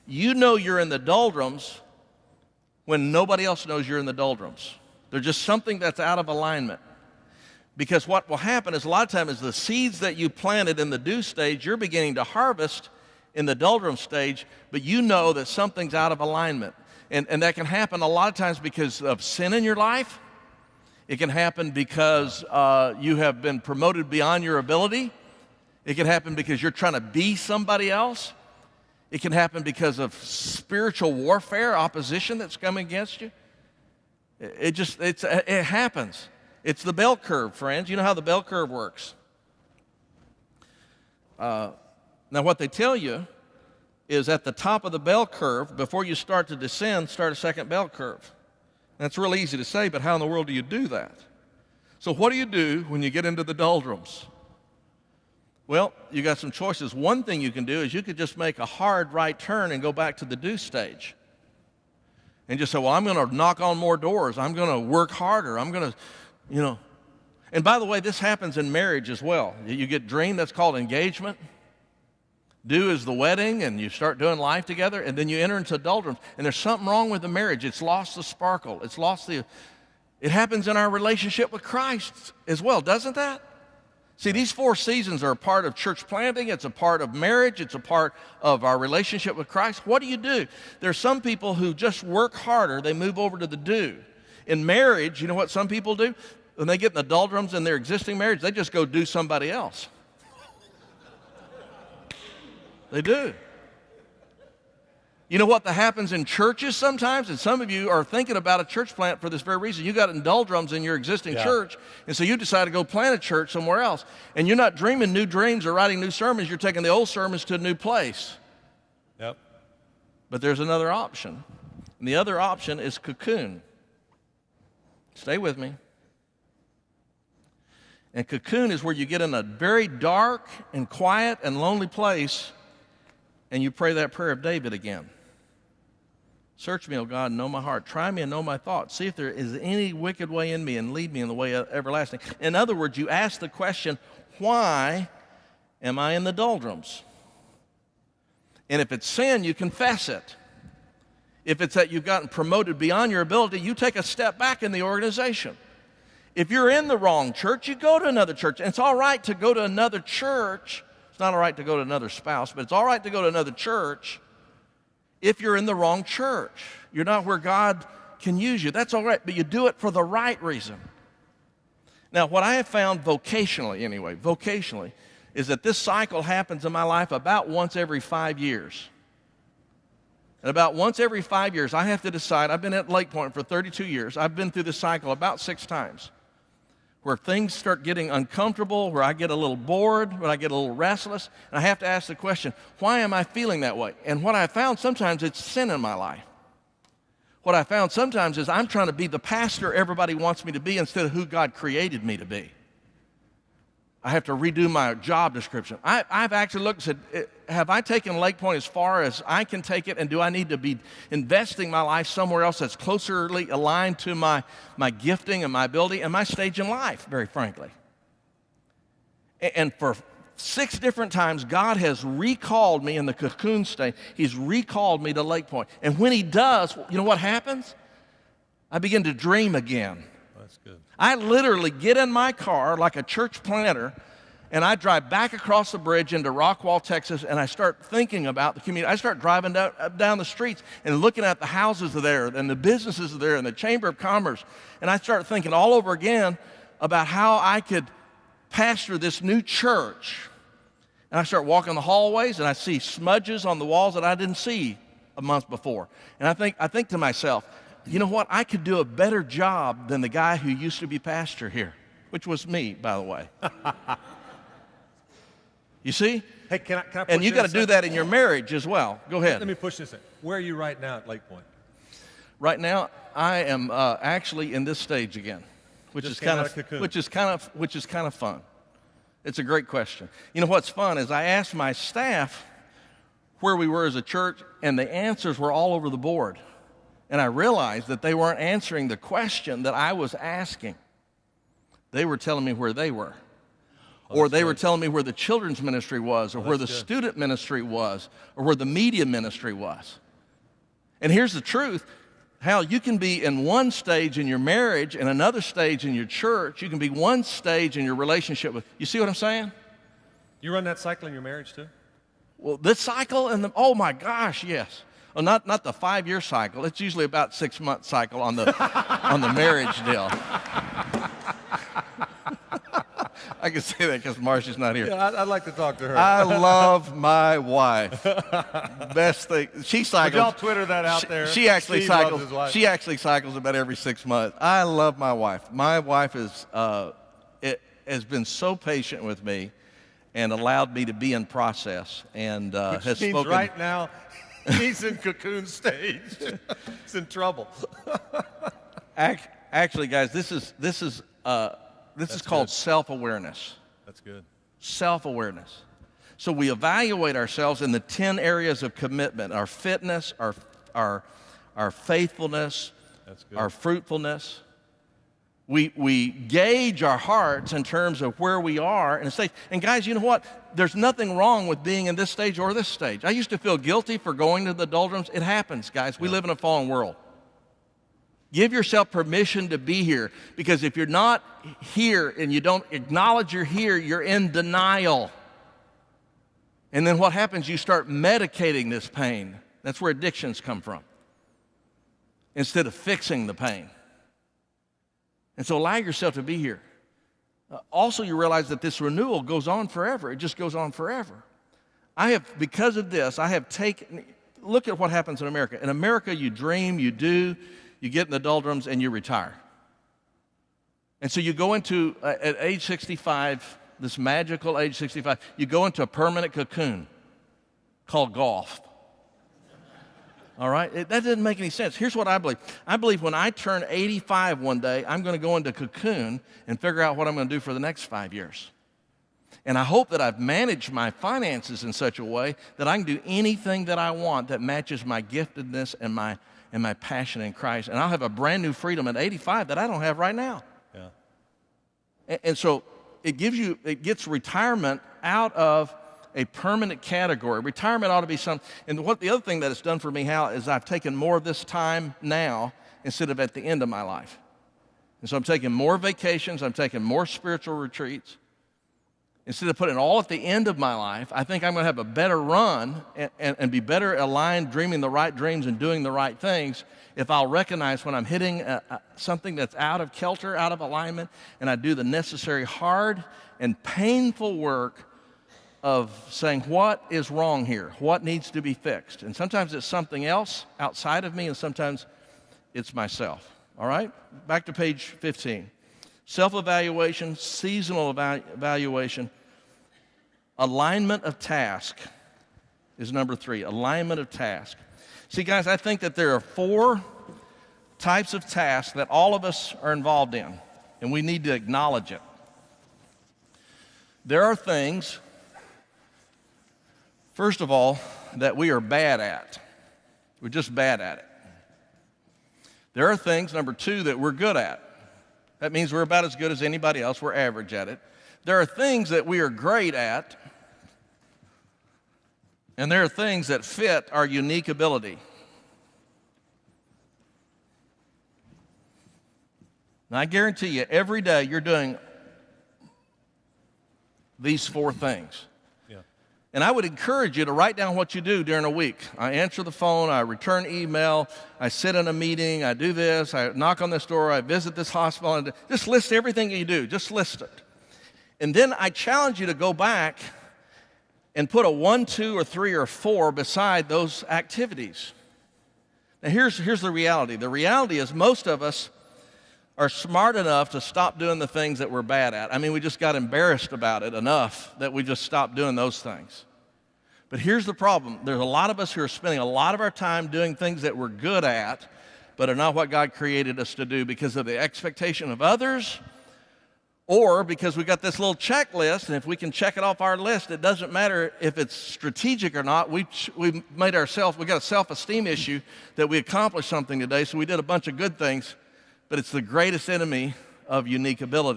You know you're in the doldrums when nobody else knows you're in the doldrums. There's just something that's out of alignment. Because what will happen is a lot of times the seeds that you planted in the dew stage, you're beginning to harvest in the doldrum stage, but you know that something's out of alignment. And that can happen a lot of times because of sin in your life. It can happen because you have been promoted beyond your ability. It can happen because you're trying to be somebody else. It can happen because of spiritual warfare, opposition that's coming against you. It happens. It's the bell curve, friends. You know how the bell curve works. Now, what they tell you is at the top of the bell curve, before you start to descend, start a second bell curve. That's real easy to say, but how in the world do you do that? So what do you do when you get into the doldrums? Well, you got some choices. One thing you can do is you could just make a hard right turn and go back to the dew stage. And just say, well, I'm going to knock on more doors. I'm going to work harder. I'm going to, And by the way, this happens in marriage as well. You get dream, that's called engagement. Dew is the wedding, and you start doing life together, and then you enter into doldrums. And there's something wrong with the marriage. It's lost the sparkle. It happens in our relationship with Christ as well, doesn't that? See, these 4 seasons are a part of church planting. It's a part of marriage. It's a part of our relationship with Christ. What do? There's some people who just work harder. They move over to the dew. In marriage, you know what some people do? When they get in the doldrums in their existing marriage, they just go do somebody else. They do. You know what happens in churches sometimes? And some of you are thinking about a church plant for this very reason. You got in doldrums in your existing church, and so you decide to go plant a church somewhere else. And you're not dreaming new dreams or writing new sermons. You're taking the old sermons to a new place. Yep. But there's another option. And the other option is cocoon. Stay with me. And cocoon is where you get in a very dark and quiet and lonely place, and you pray that prayer of David again. Search me, O God, and know my heart. Try me and know my thoughts. See if there is any wicked way in me, and lead me in the way everlasting. In other words, you ask the question, why am I in the doldrums? And if it's sin, you confess it. If it's that you've gotten promoted beyond your ability, you take a step back in the organization. If you're in the wrong church, you go to another church. And it's all right to go to another church. It's not all right to go to another spouse, but it's all right to go to another church if you're in the wrong church. You're not where God can use you. That's all right, but you do it for the right reason. Now, what I have found vocationally, is that this cycle happens in my life about once every 5 years. And about once every 5 years, I have to decide. I've been at Lake Point for 32 years. I've been through this cycle about 6 times, where things start getting uncomfortable, where I get a little bored, where I get a little restless, and I have to ask the question, why am I feeling that way? And what I found sometimes, it's sin in my life. What I found sometimes is I'm trying to be the pastor everybody wants me to be instead of who God created me to be. I have to redo my job description. I've actually looked and said, have I taken Lake Point as far as I can take it, and do I need to be investing my life somewhere else that's closerly aligned to my gifting and my ability and my stage in life, very frankly? And for 6 different times, God has recalled me in the cocoon state. He's recalled me to Lake Point. And when he does, you know what happens? I begin to dream again. That's good. I literally get in my car like a church planter, and I drive back across the bridge into Rockwall, Texas, and I start thinking about the community. I start driving down the streets and looking at the houses there and the businesses there and the Chamber of Commerce, and I start thinking all over again about how I could pastor this new church. And I start walking the hallways, and I see smudges on the walls that I didn't see a month before. And I think to myself, you know what? I could do a better job than the guy who used to be pastor here, which was me, by the way. You see? Hey, can I push and you got to this do that in your marriage as well. Go ahead. Let me push this in. Where are you right now at Lake Point? Right now, I am actually in this stage again, which is kind of fun. It's a great question. You know what's fun is I asked my staff where we were as a church, and the answers were all over the board. And I realized that they weren't answering the question that I was asking. They were telling me where they were. or they good. were telling me where the children's ministry was, or where the good. student ministry was, or where the media ministry was. And here's the truth. Hal, you can be in one stage in your marriage and another stage in your church. You can be one stage in your relationship with, you see what I'm saying? You run that cycle in your marriage too? Well, this cycle and oh my gosh, yes. Well, not the 5-year cycle. It's usually about 6-month cycle on the on the marriage deal. I can say that because Marcia's not here. Yeah, I'd like to talk to her. I love my wife. Best thing. She cycles. Would y'all Twitter that out there? She actually Steve loves his cycles. wife. She actually cycles about every 6 months. I love my wife. My wife has been so patient with me, and allowed me to be in process, and Which has means spoken. right now, he's in cocoon stage. He's in trouble. Actually, guys, this is called good. self-awareness. That's good. Self-awareness. So we evaluate ourselves in the 10 areas of commitment: our fitness, our faithfulness, That's good. our fruitfulness. We gauge our hearts in terms of where we are in a stage. And guys, you know what? There's nothing wrong with being in this stage or this stage. I used to feel guilty for going to the doldrums. It happens, guys. We live in a fallen world. Give yourself permission to be here, because if you're not here and you don't acknowledge you're here, you're in denial. And then what happens? You start medicating this pain. That's where addictions come from, instead of fixing the pain. And so allow yourself to be here. Also, you realize that this renewal goes on forever. It just goes on forever. Because of this, look at what happens in America. In America, you dream, you do, you get in the doldrums, and you retire. And so you go into, at age 65, this magical age 65, you go into a permanent cocoon called golf. All right? That doesn't make any sense. Here's what I believe. I believe when I turn 85 one day, I'm going to go into cocoon and figure out what I'm going to do for the next 5 years. And I hope that I've managed my finances in such a way that I can do anything that I want that matches my giftedness and my passion in Christ. And I'll have a brand new freedom at 85 that I don't have right now. Yeah. And so it gets retirement out of a permanent category. Retirement ought to be something. And the other thing that it's done for me, Hal, is I've taken more of this time now instead of at the end of my life. And so I'm taking more vacations. I'm taking more spiritual retreats. Instead of putting it all at the end of my life, I think I'm going to have a better run and be better aligned, dreaming the right dreams and doing the right things, if I'll recognize when I'm hitting something that's out of kilter, out of alignment, and I do the necessary hard and painful work of saying, what is wrong here? What needs to be fixed? And sometimes it's something else outside of me, and sometimes it's myself. All right? Back to page 15. Self-evaluation, seasonal evaluation. Alignment of task is number 3. Alignment of task. See, guys, I think that there are 4 types of tasks that all of us are involved in, and we need to acknowledge it. There are things, first of all, that we are bad at. We're just bad at it. There are things, number 2, that we're good at. That means we're about as good as anybody else. We're average at it. There are things that we are great at, and there are things that fit our unique ability. Now, I guarantee you, every day you're doing these 4 things. And I would encourage you to write down what you do during a week. I answer the phone, I return email, I sit in a meeting, I do this, I knock on this door, I visit this hospital, and just list everything you do. Just list it. And then I challenge you to go back and put a 1, 2, or 3, or 4 beside those activities. Now here's the reality. The reality is most of us are smart enough to stop doing the things that we're bad at. I mean, we just got embarrassed about it enough that we just stopped doing those things. But here's the problem. There's a lot of us who are spending a lot of our time doing things that we're good at, but are not what God created us to do because of the expectation of others, or because we got this little checklist, and if we can check it off our list, it doesn't matter if it's strategic or not. We got a self-esteem issue that we accomplished something today, so we did a bunch of good things, but it's the greatest enemy of unique ability.